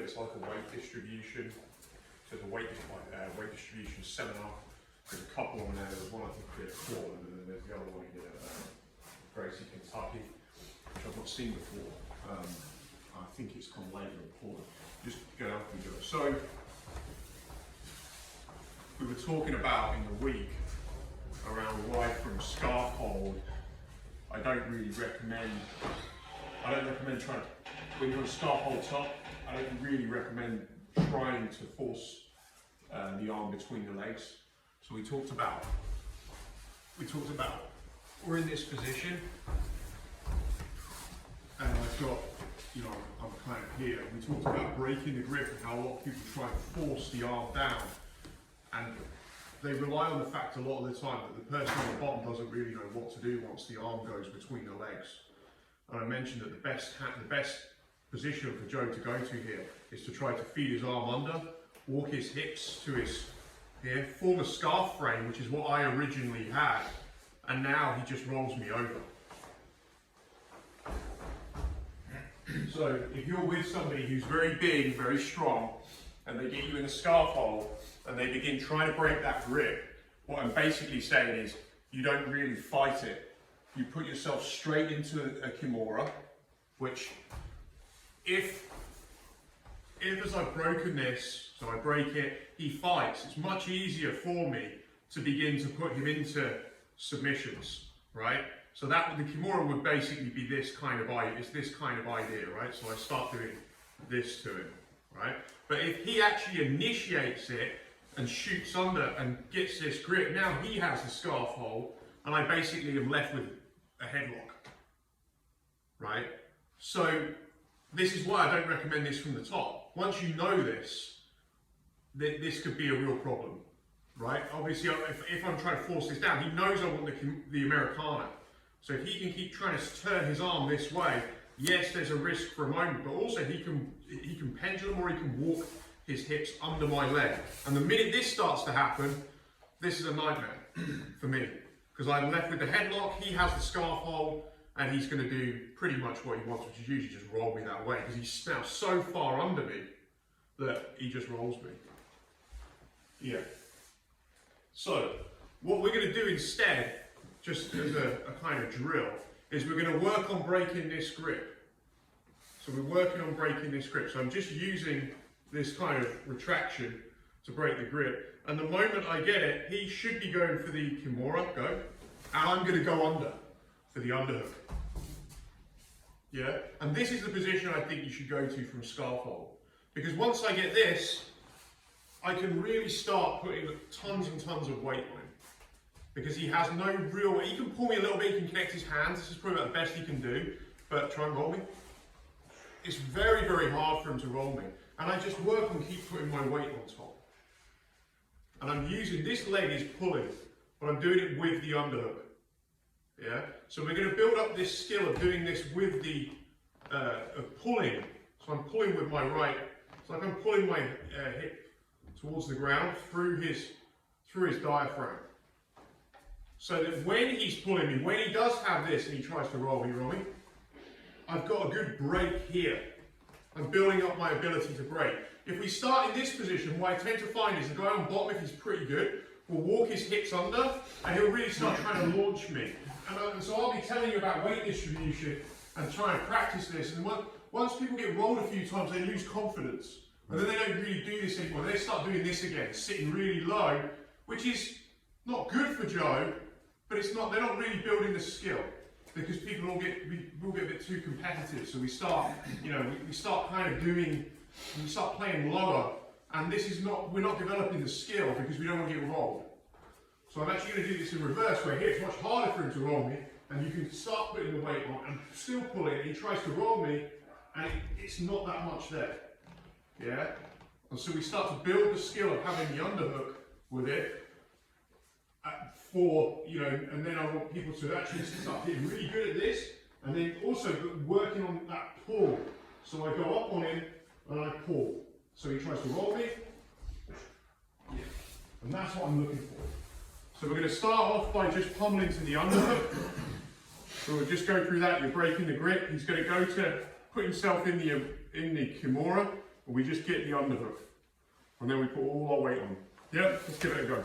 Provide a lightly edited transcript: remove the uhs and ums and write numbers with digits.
it's like a weight distribution. So the weight distribution seminar. There's a couple on there. There's one I think here at Portland, and then there's the other one here at Gracie, Kentucky, which I've not seen before. I think it's come later in Portland. Just go out and do it. So we were talking about in the week around why from scarf hold, I don't recommend trying to, when you're on scarf hold top, I don't really recommend trying to force the arm between the legs. So we talked about, we're in this position, and I've got, I'm kind of here. We talked about breaking the grip and how a lot of people try and force the arm down, and they rely on the fact a lot of the time that the person on the bottom doesn't really know what to do once the arm goes between the legs. And I mentioned that the best position for Joe to go to here is to try to feed his arm under, walk his hips to his here, form a scarf frame, which is what I originally had, and now he just rolls me over. So if you're with somebody who's very big, very strong, and they get you in a scarf hold, and they begin trying to break that grip, what I'm basically saying is, you don't really fight it. You put yourself straight into a Kimura, which if as I've broken this, so I break it, he fights, it's much easier for me to begin to put him into submissions, right? So that the Kimura would basically be this kind of idea, right? So I start doing this to him, right? But if he actually initiates it and shoots under and gets this grip, now he has the scarf hold, and I basically am left with a headlock, right? So this is why I don't recommend this from the top. Once you know this, this could be a real problem, right? Obviously, if I'm trying to force this down, he knows I want the Americana. So if he can keep trying to turn his arm this way, yes, there's a risk for a moment, but also he can pendulum, or he can walk his hips under my leg. And the minute this starts to happen, this is a nightmare for me, because I'm left with the headlock, he has the scarf hold, and he's going to do pretty much what he wants, which is usually just roll me that way, because he's now so far under me that he just rolls me. Yeah. So what we're going to do instead, just as a kind of drill, is we're going to work on breaking this grip. So we're working on breaking this grip. So I'm just using this kind of retraction to break the grip. And the moment I get it, he should be going for the Kimura, go, and I'm going to go under for the underhook. Yeah, and this is the position I think you should go to from scarf hold. Because once I get this, I can really start putting tons and tons of weight on him. Because he has no real, he can pull me a little bit, he can connect his hands, this is probably about the best he can do, but try and roll me. It's very, very hard for him to roll me. And I just work and keep putting my weight on top. And I'm using, this leg is pulling, but I'm doing it with the underhook. Yeah, so we're going to build up this skill of doing this with the of pulling. So I'm pulling with my right. It's like I'm pulling my hip towards the ground through his diaphragm. So that when he's pulling me, when he does have this and he tries to roll me, I've got a good break here. I'm building up my ability to break. If we start in this position, what I tend to find is the guy on bottom, if he's pretty good, will walk his hips under, and he'll really start trying to launch me. And so I'll be telling you about weight distribution and trying to practice this. And once people get rolled a few times, they lose confidence. And then they don't really do this anymore. They start doing this again, sitting really low, which is not good for Joe, but it's not. They're not really building the skill, because people will get a bit too competitive. So we start, we start kind of we start playing lower, and this is not. We're not developing the skill because we don't want to get rolled. So I'm actually going to do this in reverse, where here it's much harder for him to roll me, and you can start putting the weight on and still pull it. He tries to roll me, and it's not that much there. Yeah? And so we start to build the skill of having the underhook with it, and then I want people to actually start getting really good at this, and then also working on that pull. So I go up on him, and I pull. So he tries to roll me, yeah. And that's what I'm looking for. So we're going to start off by just pummeling to the underhook. So we'll just go through that. You're breaking the grip. He's going to go to put himself in the Kimura. and we just get the underhook. And then we put all our weight on. Yeah, let's give it a go.